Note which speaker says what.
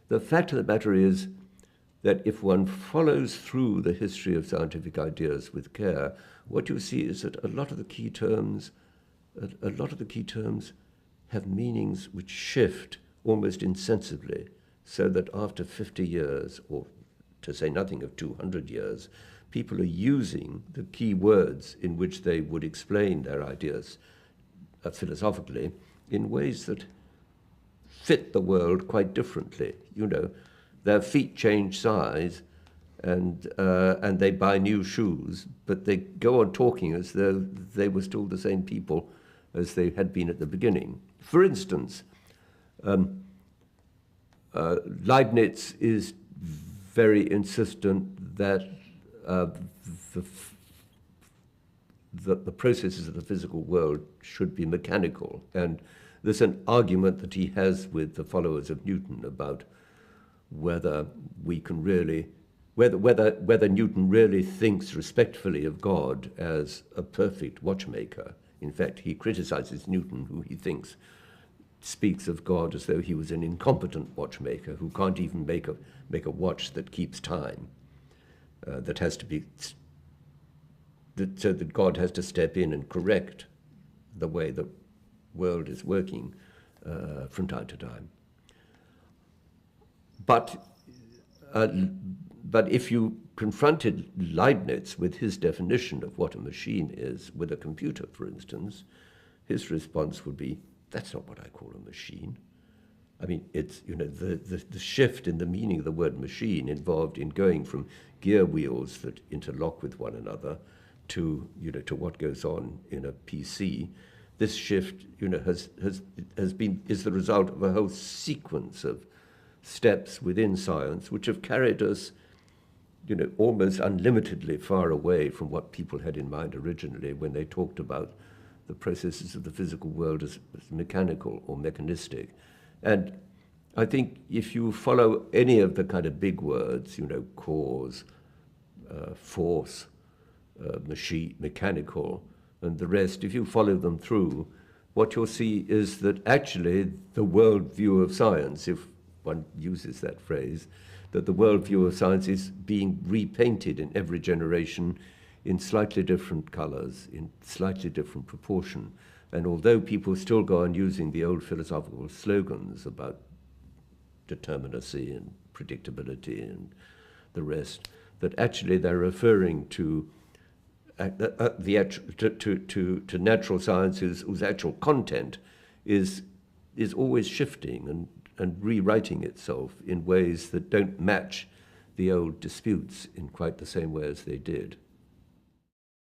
Speaker 1: the fact of the matter is that if one follows through the history of scientific ideas with care, what you see is that a lot of the key terms have meanings which shift almost insensibly, so that after 50 years, or to say nothing of 200 years, people are using the key words in which they would explain their ideas philosophically in ways that fit the world quite differently. You know, their feet change size and they buy new shoes, but they go on talking as though they were still the same people as they had been at the beginning. For instance, Leibniz is very insistent that the processes of the physical world should be mechanical. And there's an argument that he has with the followers of Newton about whether we can really, whether Newton really thinks respectfully of God as a perfect watchmaker. In fact, he criticizes Newton, who he thinks speaks of God as though he was an incompetent watchmaker who can't even make a watch that keeps time, that has to be, so that God has to step in and correct the way the world is working from time to time. But if you confronted Leibniz with his definition of what a machine is, with a computer, for instance, his response would be, "That's not what I call a machine." I mean, it's, you know, the shift in the meaning of the word machine involved in going from gear wheels that interlock with one another to, you know, to what goes on in a PC. This shift, you know, is the result of a whole sequence of steps within science which have carried us, you know, almost unlimitedly far away from what people had in mind originally when they talked about the processes of the physical world as mechanical or mechanistic. And I think if you follow any of the kind of big words, you know, cause, force, machine, mechanical, and the rest, if you follow them through, what you'll see is that actually the worldview of science, if one uses that phrase, that the worldview of science is being repainted in every generation in slightly different colors, in slightly different proportion. And although people still go on using the old philosophical slogans about determinacy and predictability and the rest, that actually they're referring to natural sciences whose actual content is always shifting and rewriting itself in ways that don't match the old disputes in quite the same way as they did.